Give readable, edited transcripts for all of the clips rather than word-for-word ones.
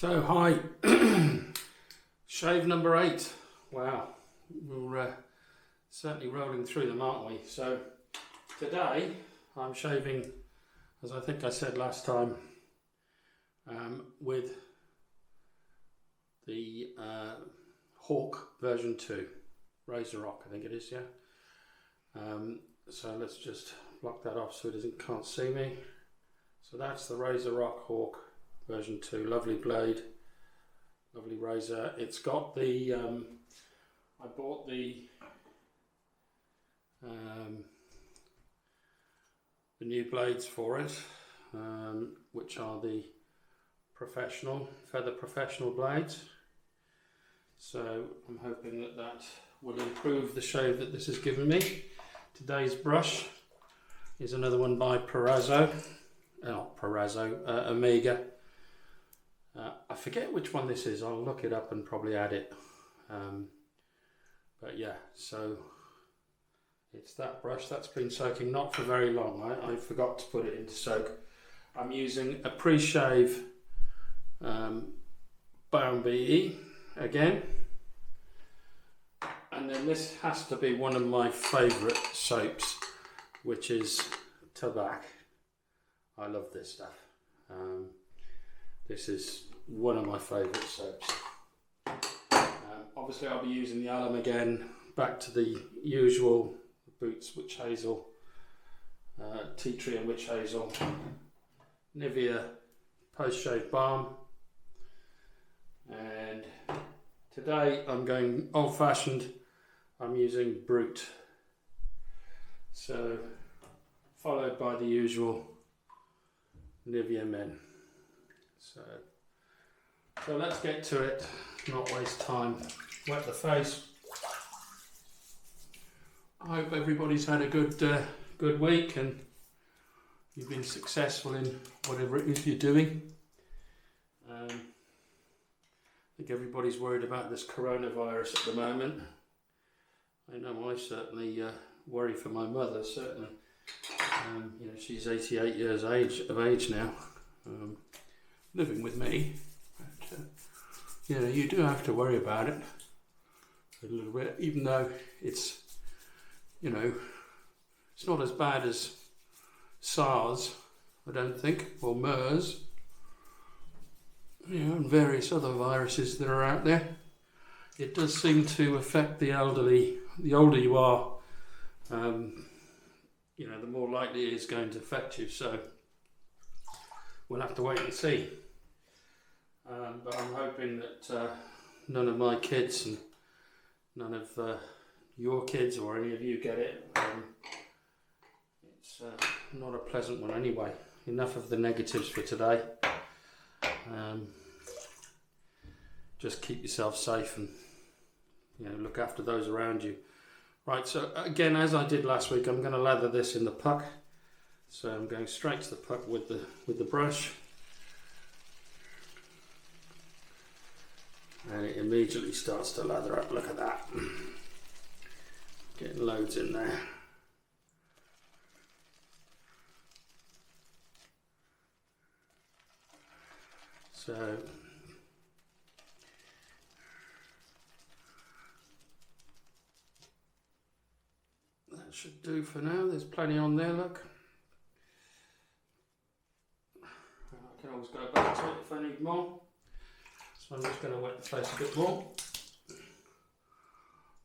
So hi, shave number 8. Wow, we're certainly rolling through them, aren't we? So today I'm shaving, as I think I said last time, with the Hawk version 2, Razorock, I think it is, yeah. So let's just block that off so it can't see me. So that's the Razorock Hawk version 2, lovely blade, lovely razor. It's got the, I bought the new blades for it, which are the feather professional blades. So I'm hoping that will improve the shave that this has given me. Today's brush is another one by Omega. I forget which one this is. I'll look it up and probably add it. But yeah, so it's that brush that's been soaking not for very long. I forgot to put it into soak. I'm using a pre-shave Bound BE again. And then this has to be one of my favourite soaps, which is Tabac. I love this stuff. This is one of my favourite soaps. Obviously I'll be using the alum again, back to the usual Boots, Witchazel, Teatree and Witchazel, Nivea post-shave balm, and today I'm going old-fashioned. I'm using Brut, so followed by the usual Nivea Men. So let's get to it, not waste time. Wet the face. I hope everybody's had a good week and you've been successful in whatever it is you're doing. I think everybody's worried about this coronavirus at the moment. I know I certainly worry for my mother, certainly. You know, she's 88 years of age now, living with me. But, you know, you do have to worry about it a little bit, even though it's, you know, it's not as bad as SARS, I don't think, or MERS, you know, and various other viruses that are out there. It does seem to affect the elderly. The older you are, you know, the more likely it is going to affect you. So we'll have to wait and see. But I'm hoping that none of my kids and none of your kids or any of you get it. It's not a pleasant one anyway. Enough of the negatives for today. Just keep yourself safe and, you know, look after those around you. Right, so again, as I did last week, I'm going to lather this in the puck. So I'm going straight to the puck with the brush. And it immediately starts to lather up. Look at that. Getting loads in there. So that should do for now. There's plenty on there, look. I can always go back to it if I need more. So I'm just going to wet the face a bit more.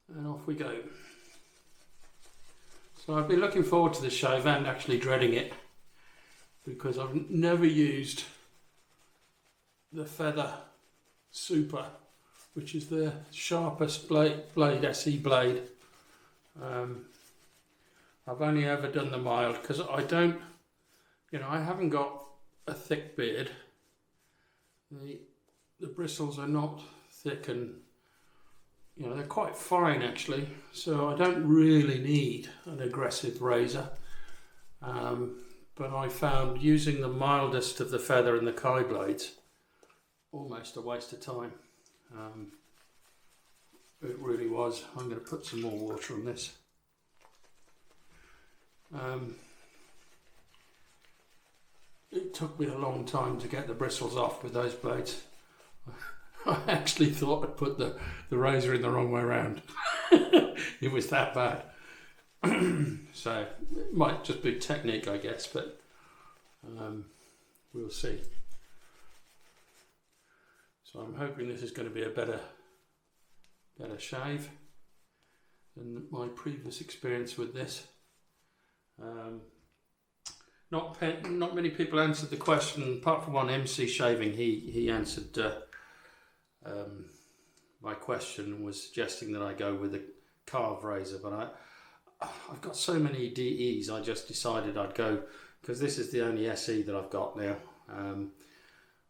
And off we go. So I've been looking forward to this shave and actually dreading it, because I've never used the Feather Super, which is the sharpest blade SE blade. I've only ever done the mild because I don't, you know, I haven't got a thick beard. The bristles are not thick and, you know, they're quite fine actually, so I don't really need an aggressive razor. But I found using the mildest of the feather and the Kai blades almost a waste of time. It really was. I'm going to put some more water on this. It took me a long time to get the bristles off with those blades. I actually thought I'd put the razor in the wrong way around. It was that bad. So it might just be technique, I guess, but we'll see. So I'm hoping this is going to be a better shave than my previous experience with this. Not many people answered the question, apart from one MC Shaving. He answered my question and was suggesting that I go with a carved razor, but I've got so many DEs, I just decided I'd go, because this is the only SE that I've got now.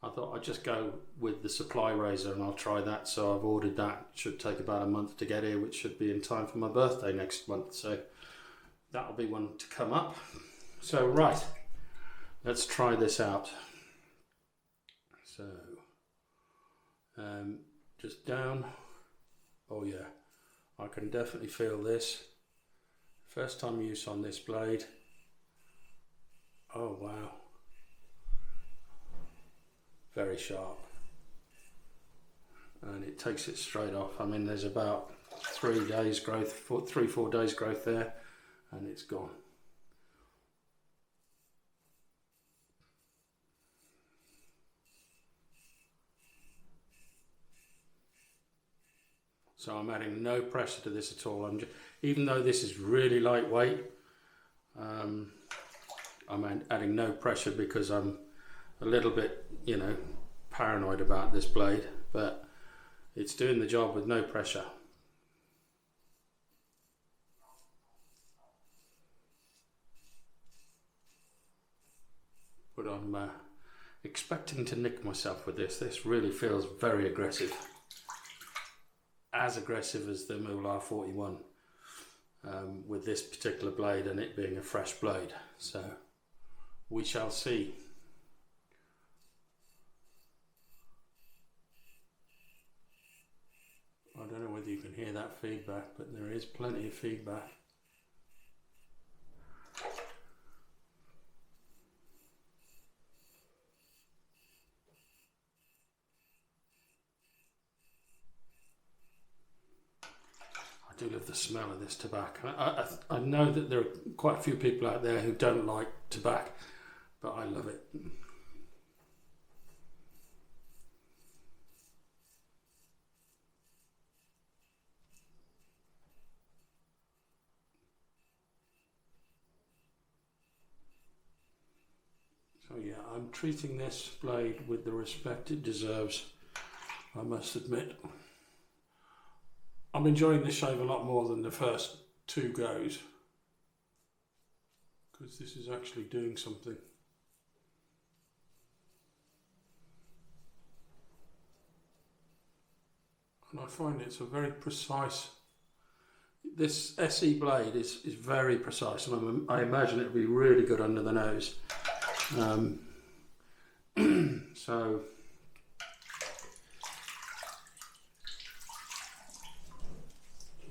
I thought I'd just go with the supply razor and I'll try that, so I've ordered that. It should take about a month to get here, which should be in time for my birthday next month, so that'll be one to come up. So right, let's try this out. So just down. Oh yeah, I can definitely feel this. First time use on this blade. Oh wow, very sharp, and it takes it straight off. I mean, there's about 3 days growth, 3-4 days growth there, and it's gone. So I'm adding no pressure to this at all. Even though this is really lightweight, I'm adding no pressure because I'm a little bit, paranoid about this blade, but it's doing the job with no pressure. But I'm expecting to nick myself with this. This really feels very aggressive. As aggressive as the Moolah 41 with this particular blade, and it being a fresh blade. So we shall see. I don't know whether you can hear that feedback, but there is plenty of feedback. I do love the smell of this tobacco. I know that there are quite a few people out there who don't like tobacco, but I love it. So yeah, I'm treating this blade with the respect it deserves, I must admit. I'm enjoying this shave a lot more than the first 2 goes, because this is actually doing something. And I find it's a very precise, this SE blade is very precise, and I imagine it will be really good under the nose. So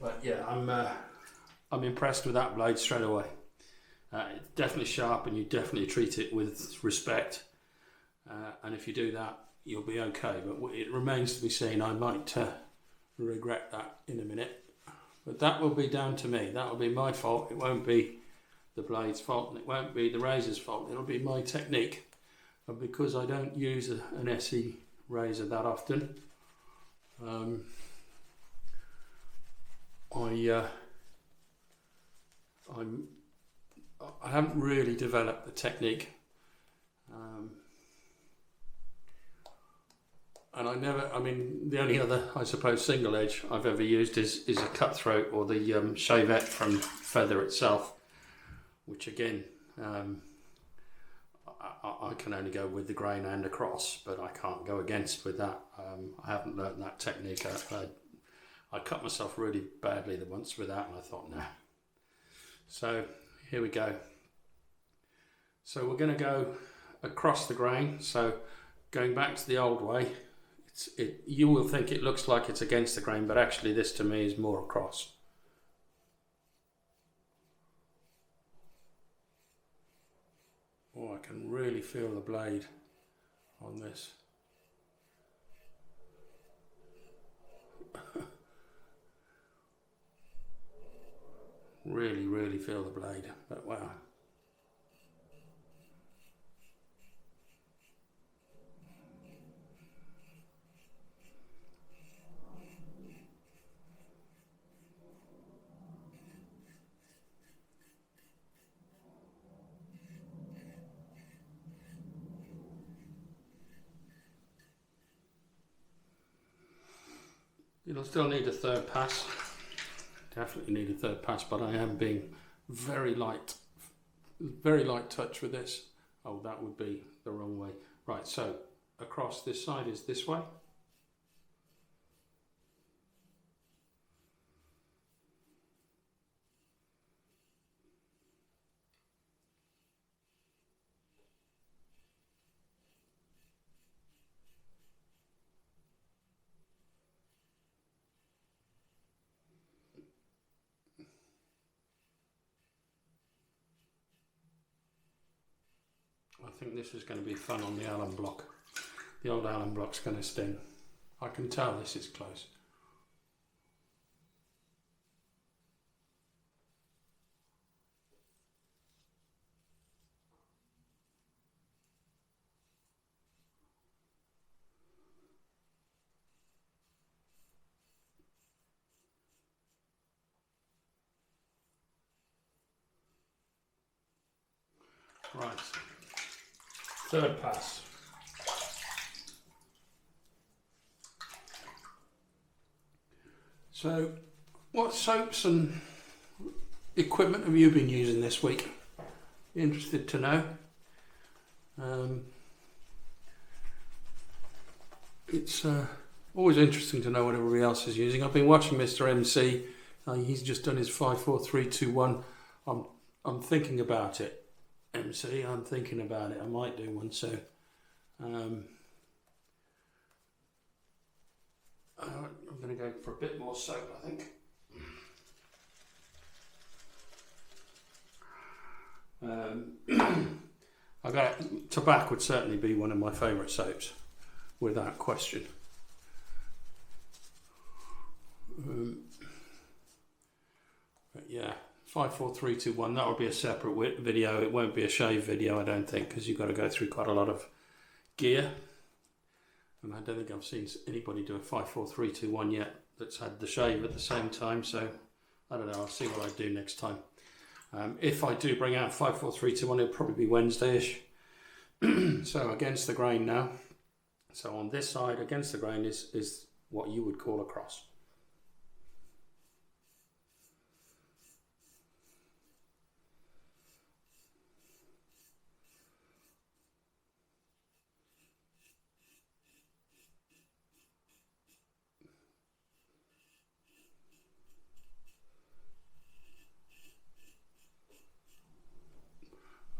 but yeah, I'm impressed with that blade straight away. It's definitely sharp, and you definitely treat it with respect. And if you do that, you'll be okay. But it remains to be seen. I might regret that in a minute. But that will be down to me. That will be my fault. It won't be the blade's fault, and it won't be the razor's fault. It'll be my technique. And because I don't use an SE razor that often, I haven't really developed the technique, and the only other, I suppose, single edge I've ever used is a cutthroat, or the shavette from Feather itself, which again, I can only go with the grain and across, but I can't go against with that. I haven't learnt that technique. I cut myself really badly once with that, and I thought, nah. So here we go. So we're going to go across the grain. So going back to the old way, you will think it looks like it's against the grain, but actually this to me is more across. Oh, I can really feel the blade on this. Really, really feel the blade, but wow. It'll still need a third pass. Definitely need a third pass, but I am being very light touch with this. Oh, that would be the wrong way. Right, so across this side is this way. I think this is going to be fun on the Allen block. The old Allen block's going to sting. I can tell this is close. Right, third pass. So, what soaps and equipment have you been using this week? Interested to know. It's always interesting to know what everybody else is using. I've been watching Mr. MC. He's just done his 5, 4, 3, 2, 1. I'm thinking about it. MC, I'm thinking about it. I might do one. So, I'm going to go for a bit more soap, I think. I got Tabac would certainly be one of my favourite soaps, without question. But yeah, 5, 4, 3, 2, 1. That will be a separate video. It won't be a shave video, I don't think, because you've got to go through quite a lot of gear. And I don't think I've seen anybody do a 5, 4, 3, 2, 1 yet that's had the shave at the same time. So I don't know. I'll see what I do next time. If I do bring out 5, 4, 3, 2, 1, it'll probably be Wednesday-ish. So against the grain now. So on this side, against the grain is what you would call a cross.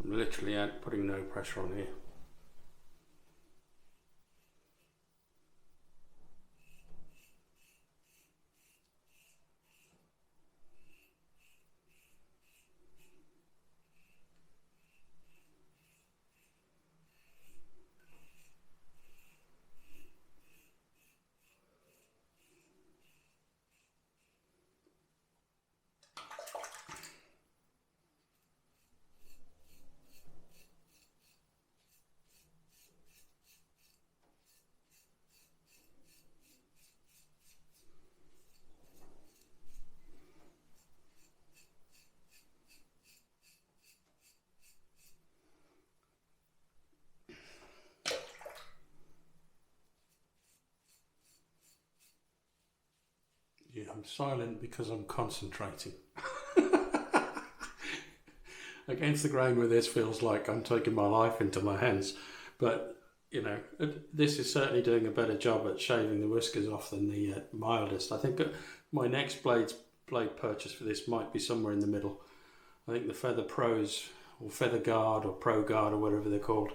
I'm literally putting no pressure on here. Yeah, I'm silent because I'm concentrating. Against the grain with this feels like I'm taking my life into my hands. But, you know, this is certainly doing a better job at shaving the whiskers off than the mildest. I think my next blade purchase for this might be somewhere in the middle. I think the Feather Pros, or Feather Guard, or Pro Guard, or whatever they're called.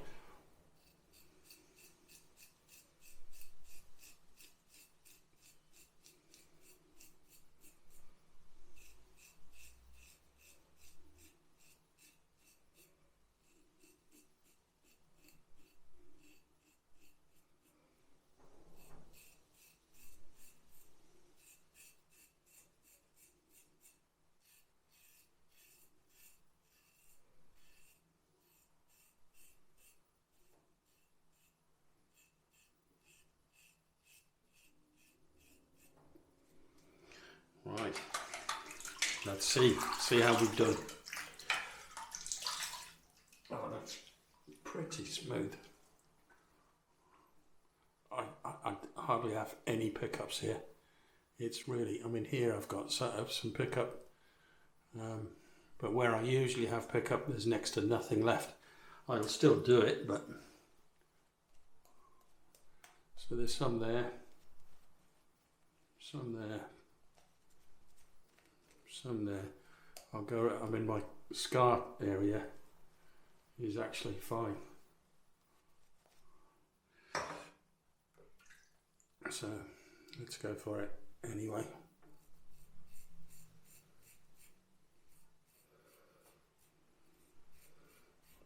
let's see how we've done. Oh, that's pretty smooth. I hardly have any pickups here. It's really, I mean, here I've got some pickup, but where I usually have pickup, there's next to nothing left. I'll still do it, but so there's some there, some there, some there. I'll go, I mean, my scar area is actually fine. So let's go for it anyway.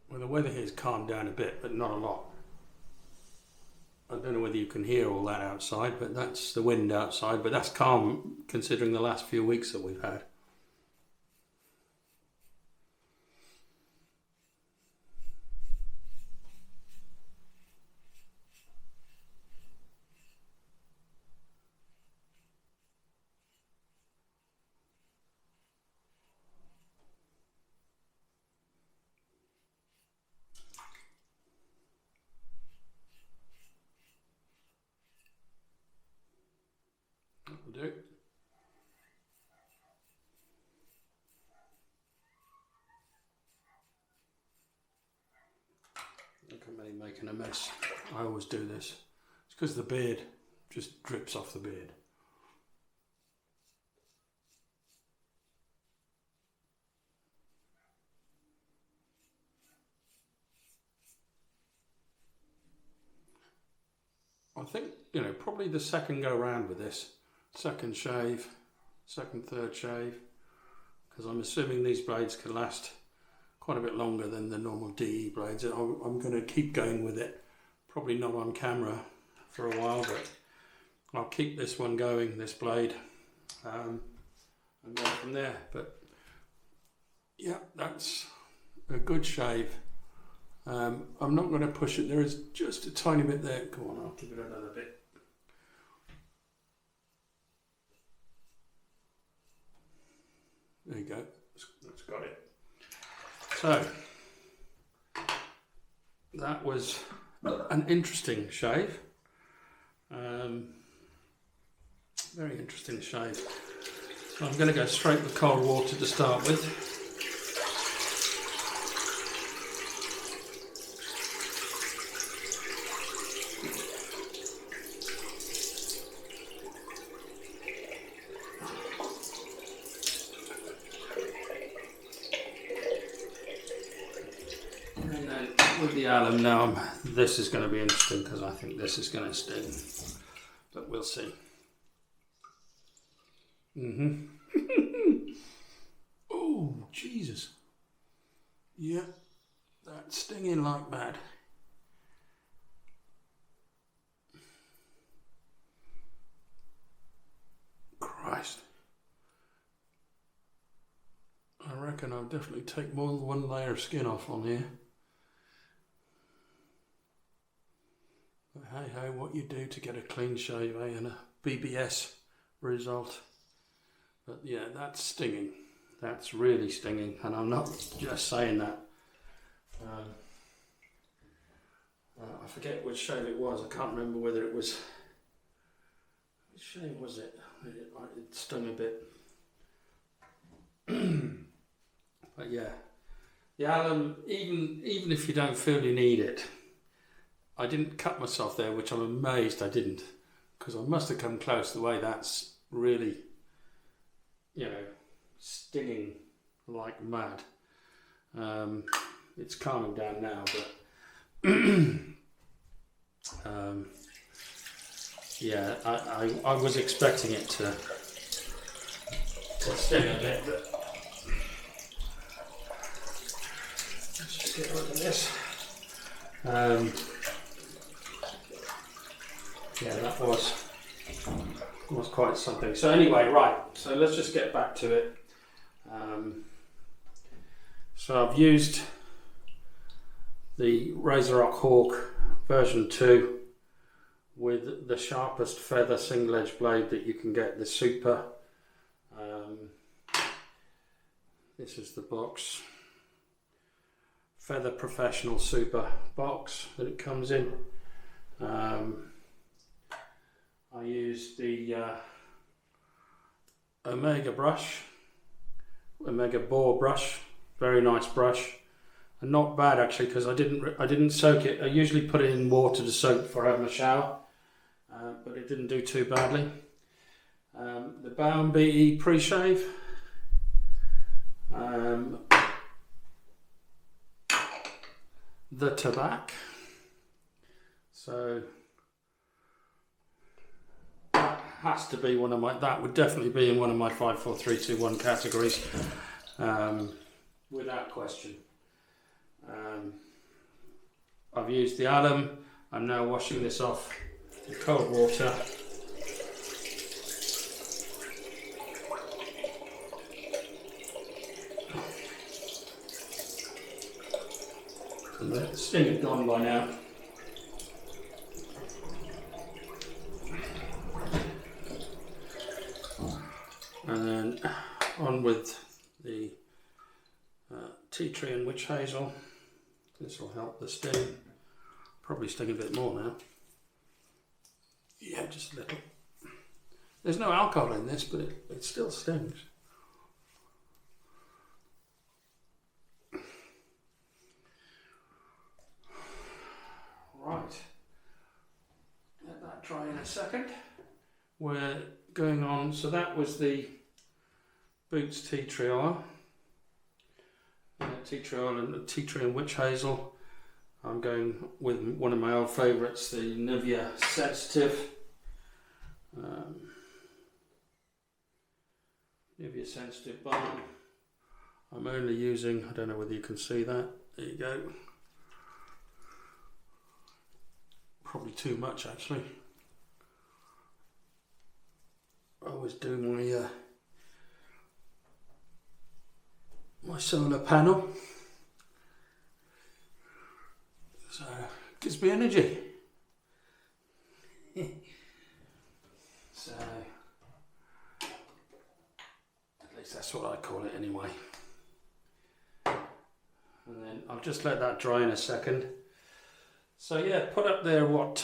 Well, the weather here has calmed down a bit, but not a lot. I don't know whether you can hear all that outside, but that's the wind outside, but that's calm considering the last few weeks that we've had. That'll do. Look at me making a mess. I always do this. It's because the beard just drips off the beard. I think, you know, probably the second go round with this, second shave, second, third shave, because I'm assuming these blades can last quite a bit longer than the normal DE blades. I'm going to keep going with it, probably not on camera for a while, but I'll keep this one going, this blade, and go from there. But yeah, that's a good shave. I'm not going to push it. There is just a tiny bit there. Come on, I'll give it another bit. There you go. That's got it. So that was an interesting shave. Very interesting shave. So I'm going to go straight with cold water to start with. With the alum now, this is going to be interesting because I think this is going to sting, but we'll see. Oh, Jesus. Yeah, that's stinging like mad. Christ. I reckon I'll definitely take more than one layer of skin off on here. But hey ho, what you do to get a clean shave, eh, and a BBS result. But yeah, that's stinging. That's really stinging, and I'm not just saying that. I forget which shave it was. I can't remember whether it was. Which shave was it? It stung a bit. But yeah, the alum, even if you don't feel you need it. I didn't cut myself there, which I'm amazed I didn't, because I must have come close the way that's really, you know, stinging like mad. It's calming down now, but yeah, I was expecting it to sting a bit, but let's just get rid of this. Yeah, that was quite something. So anyway, right, so let's just get back to it. So I've used the Razorock Hawk version 2 with the sharpest feather single edge blade that you can get, the Super. This is the box. Feather Professional Super box that it comes in. I used the Omega brush, Omega boar brush, very nice brush, and not bad actually, because I didn't soak it. I usually put it in water to soak before having a shower, but it didn't do too badly. The Bound BE pre-shave. The Tabac. So that has to be one of my, that would definitely be in one of my 5, 4, 3, 2, 1 categories, without question. I've used the alum. I'm now washing this off in cold water. And the sting is gone by now. And then on with the Teatree and Witchazel. This will help the sting. Probably sting a bit more now. Yeah, just a little. There's no alcohol in this, but it still stings. Right. Let that dry in a second. We're going on, so that was the Boots Teatree oil. Teatree oil and Teatree and Witchazel. I'm going with one of my old favourites, the Nivea Sensitive. Nivea Sensitive Balm. I'm only using, I don't know whether you can see that. There you go. Probably too much actually. I always do my solar panel, so it gives me energy. So at least that's what I call it anyway. And then I'll just let that dry in a second. So yeah, put up there what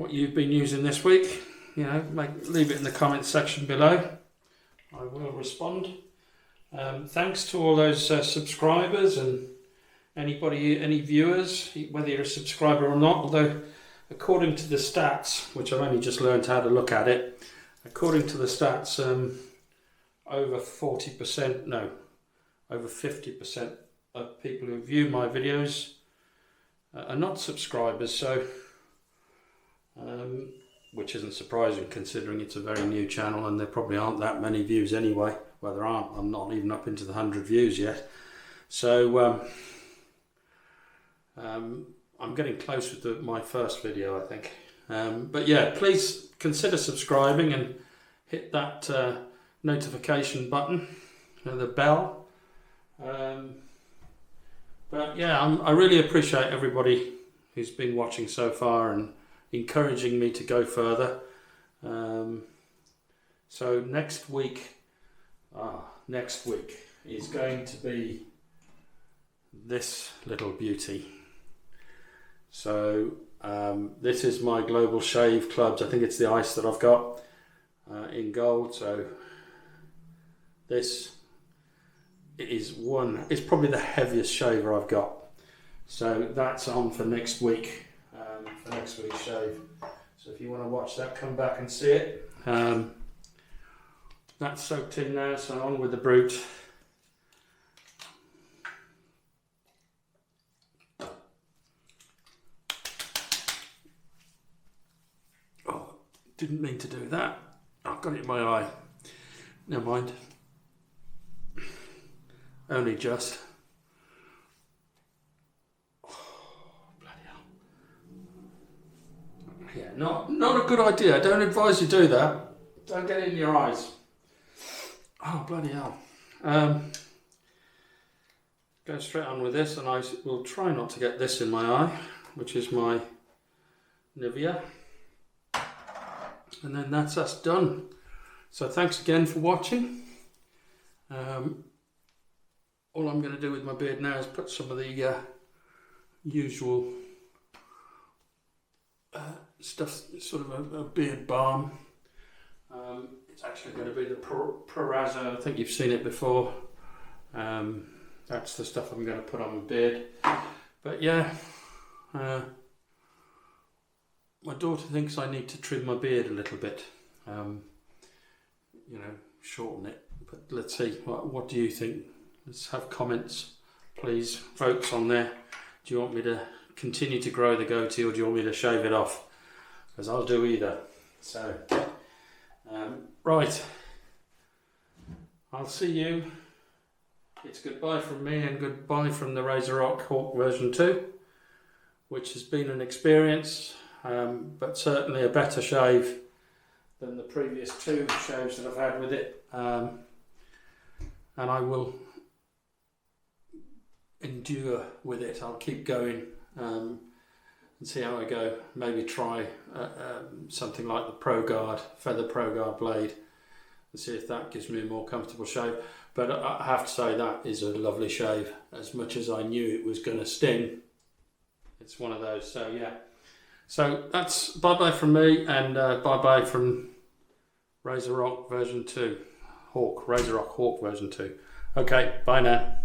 you've been using this week. You know, leave it in the comments section below. I will respond. Thanks to all those subscribers and any viewers, whether you're a subscriber or not. Although, according to the stats, which I've only just learned how to look at it, according to the stats, over 40%, no, over 50% of people who view my videos are not subscribers. So, which isn't surprising considering it's a very new channel and there probably aren't that many views anyway. Well, there aren't. I'm not even up into the 100 views yet. So I'm getting close with my first video, I think. But yeah, please consider subscribing and hit that notification button, the bell. But yeah, I really appreciate everybody who's been watching so far and encouraging me to go further. So next week is going to be this little beauty. So this is my Global Shave Clubs. I think it's the ice that I've got in gold. So this is it's probably the heaviest shaver I've got. So that's on for next week, for next week's shave. So if you want to watch that, come back and see it. That's soaked in now, so on with the Brut. Oh, didn't mean to do that. I've got it in my eye. Never mind. Only just. Yeah, not a good idea. I don't advise you do that. Don't get it in your eyes. Oh, bloody hell. Go straight on with this, and I will try not to get this in my eye, which is my Nivea. And then that's us done. So thanks again for watching. All I'm going to do with my beard now is put some of the usual stuff, sort of a beard balm. It's actually going to be the Razorock. I think you've seen it before. That's the stuff I'm going to put on my beard. But yeah, my daughter thinks I need to trim my beard a little bit. You know, shorten it. But let's see, what do you think? Let's have comments, please, folks, on there. Do you want me to continue to grow the goatee, or do you want me to shave it off? Because I'll do either. So, right. I'll see you. It's goodbye from me and goodbye from the Razorock Hawk version 2, which has been an experience, but certainly a better shave than the previous 2 shaves that I've had with it. And I will endure with it. I'll keep going and see how I go. Maybe try something like the Feather Pro Guard blade, and see if that gives me a more comfortable shave. But I have to say, that is a lovely shave. As much as I knew it was going to sting, it's one of those. So yeah, so that's bye-bye from me, and bye-bye from Razorock version 2. Razorock Hawk version 2. Okay, bye now.